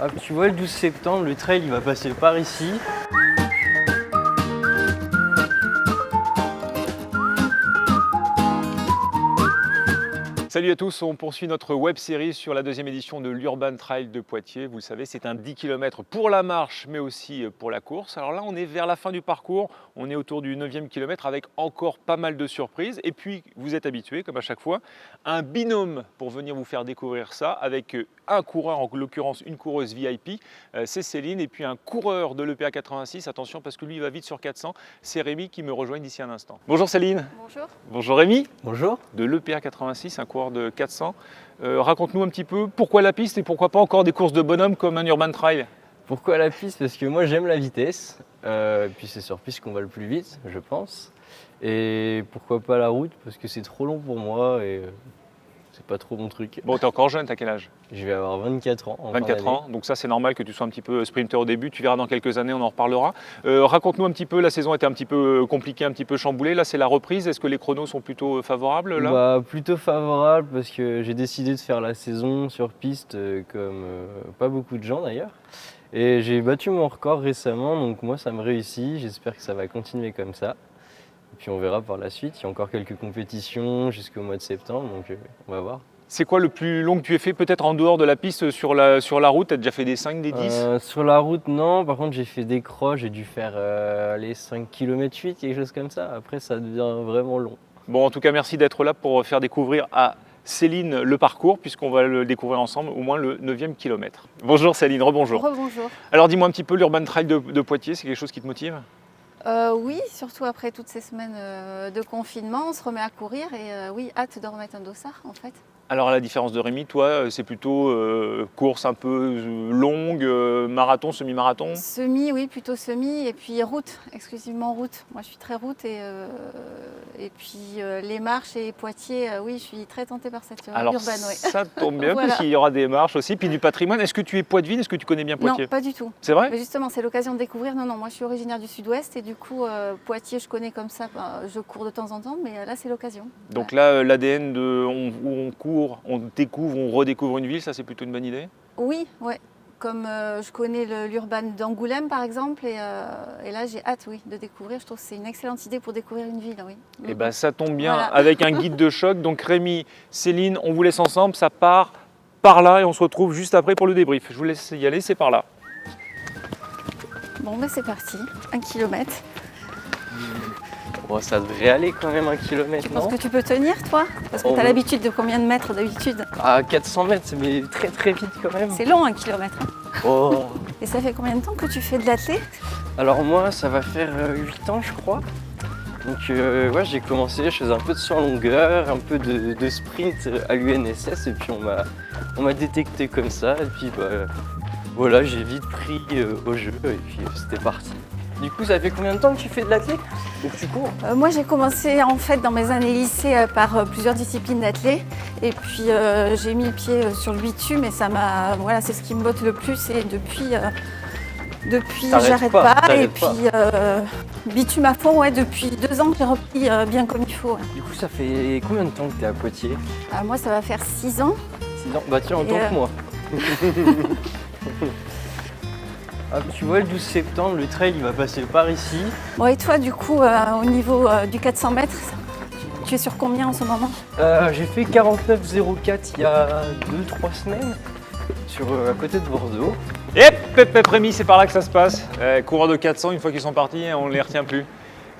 Ah, tu vois, le 12 septembre, le trail il va passer par ici. Salut à tous, on poursuit notre web série sur la deuxième édition de l'Urban Trail de Poitiers. Vous le savez, c'est un 10 km pour la marche, mais aussi pour la course. Alors là, on est vers la fin du parcours, on est autour du 9e kilomètre avec encore pas mal de surprises. Et puis, vous êtes habitués, comme à chaque fois, un binôme pour venir vous faire découvrir ça avec un coureur, en l'occurrence une coureuse VIP, c'est Céline, et puis un coureur de l'EPA 86, attention parce que lui il va vite sur 400, c'est Rémi qui me rejoint d'ici un instant. Bonjour Céline. Bonjour. Bonjour Rémi. Bonjour. De l'EPA 86, un coureur de 400. Raconte-nous un petit peu pourquoi la piste et pourquoi pas encore des courses de bonhomme comme un Urban Trail. Pourquoi la piste? Parce que moi j'aime la vitesse, puis c'est sur piste qu'on va le plus vite, je pense. Et pourquoi pas la route? Parce que c'est trop long pour moi et c'est pas trop mon truc. Bon, t'es encore jeune, t'as quel âge? Je vais avoir 24 ans. en fin 24 d'année. ans, donc ça c'est normal que tu sois un petit peu sprinter au début, tu verras dans quelques années, on en reparlera. Raconte-nous un petit peu, la saison était un petit peu compliquée, un petit peu chamboulée, là c'est la reprise, est-ce que les chronos sont plutôt favorables là? Bah, plutôt favorable parce que j'ai décidé de faire la saison sur piste comme pas beaucoup de gens d'ailleurs. Et j'ai battu mon record récemment, donc moi ça me réussit, j'espère que ça va continuer comme ça. Et puis on verra par la suite, il y a encore quelques compétitions jusqu'au mois de septembre, donc on va voir. C'est quoi le plus long que tu aies fait peut-être en dehors de la piste sur la route? Tu as déjà fait des 5, des 10? Sur la route, non, par contre j'ai fait des croches, j'ai dû faire les 5 km 8, quelque chose comme ça. Après ça devient vraiment long. Bon, en tout cas, merci d'être là pour faire découvrir à Céline le parcours, puisqu'on va le découvrir ensemble au moins le 9e kilomètre. Bonjour Céline, rebonjour. Rebonjour. Alors dis-moi un petit peu, l'Urban Trail de Poitiers, c'est quelque chose qui te motive? Oui, surtout après toutes ces semaines de confinement, on se remet à courir et oui, hâte de remettre un dossard en fait. Alors à la différence de Rémi, toi, c'est plutôt course un peu longue, marathon, semi-marathon? Semi, oui, plutôt semi, et puis route, exclusivement route. Moi je suis très route et puis les marches et Poitiers, oui, je suis très tentée par cette Alors urbaine. Ouais. ça tombe bien, Voilà. parce qu'il y aura des marches aussi, puis du patrimoine. Est-ce que tu es poitevine? Est-ce que tu connais bien Poitiers? Non, pas du tout. C'est vrai? Mais justement, c'est l'occasion de découvrir. Non, moi je suis originaire du sud-ouest et du coup, Poitiers, je connais comme ça, je cours de temps en temps, mais là c'est l'occasion. Donc là, l'ADN où on court, on découvre, on redécouvre une ville, ça c'est plutôt une bonne idée? Oui, ouais. Comme je connais l'Urban d'Angoulême par exemple, et là j'ai hâte oui, de découvrir. Je trouve que c'est une excellente idée pour découvrir une ville. Oui. Eh bien ça tombe bien, Voilà. avec un guide de choc. Donc Rémi, Céline, on vous laisse ensemble, ça part par là et on se retrouve juste après pour le débrief. Je vous laisse y aller, c'est par là. Bon, ben c'est parti, 1 kilomètre. Bon, ça devrait aller quand même 1 kilomètre, Je pense non? que tu peux tenir toi? Parce que Oh, tu as oui. l'habitude de combien de mètres d'habitude? À 400 mètres, mais très très vite quand même. C'est long 1 kilomètre. Oh. Et ça fait combien de temps que tu fais de l'athlé? Alors moi, ça va faire 8 ans, je crois. Donc ouais, j'ai commencé, je faisais un peu de saut en longueur, un peu de sprint à l'UNSS, et puis on m'a détecté comme ça, et puis voilà, j'ai vite pris au jeu, et puis c'était parti. Du coup, ça fait combien de temps que tu fais de l'athlé? Donc tu cours? Moi j'ai commencé en fait dans mes années lycée par plusieurs disciplines d'athlé. Et puis j'ai mis le pied sur le bitume et ça m'a. Voilà, c'est ce qui me botte le plus et depuis T'arrêtes j'arrête pas, pas. Et t'arrêtes pas. puis bitume à fond, ouais, depuis 2 ans que j'ai repris bien comme il faut. Ouais. Du coup, ça fait combien de temps que tu es à Poitiers? Moi ça va faire 6 ans. 6 ans? Bah tiens, autant Et, que moi. Ah, tu vois, le 12 septembre, le trail il va passer par ici. Bon, et toi du coup au niveau du 400 mètres, tu es sur combien en ce moment? J'ai fait 49,04 il y a 2-3 semaines, à côté de Bordeaux. Hep, Rémi, c'est par là que ça se passe. Coureurs de 400, une fois qu'ils sont partis, on ne les retient plus.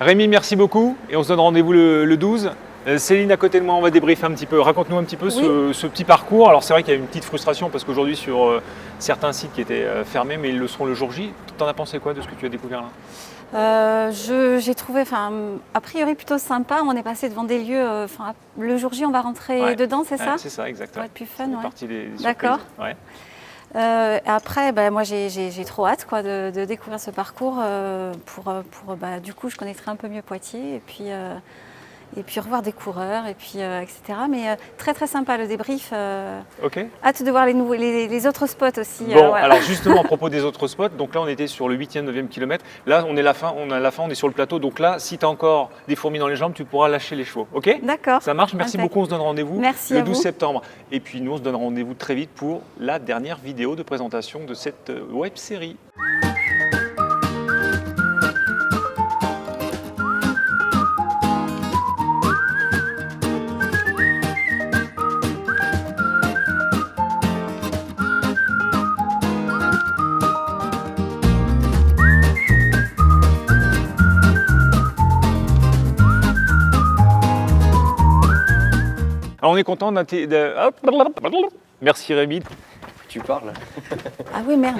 Rémi, merci beaucoup et on se donne rendez-vous le 12. Céline, à côté de moi, on va débriefer un petit peu. Raconte-nous un petit peu ce petit parcours. Alors c'est vrai qu'il y a une petite frustration parce qu'aujourd'hui sur certains sites qui étaient fermés, mais ils le seront le jour J. T'en as pensé quoi de ce que tu as découvert là? J'ai trouvé, a priori plutôt sympa. On est passé devant des lieux. Le jour J, on va rentrer dedans, c'est ça? C'est ça, exactement. Ça va être plus fun, C'est ouais. partie des surprises. D'accord. Ouais. Après, moi, j'ai trop hâte quoi, de découvrir ce parcours. Du coup, je connaîtrai un peu mieux Poitiers. et puis revoir des coureurs, et puis, etc. Mais très très sympa le débrief. Ok. Hâte de voir les autres spots aussi. Bon, voilà. alors justement, à propos des autres spots, donc là on était sur le 8e, 9e kilomètre. Là on est on est sur le plateau. Donc là, si tu as encore des fourmis dans les jambes, tu pourras lâcher les chevaux. Ok? D'accord. Ça marche, merci Impec. beaucoup. On se donne rendez-vous Merci le à 12 vous. septembre. Et puis nous, on se donne rendez-vous très vite pour la dernière vidéo de présentation de cette web série. Alors on est content Merci Rémi. Tu parles. Ah oui, merde.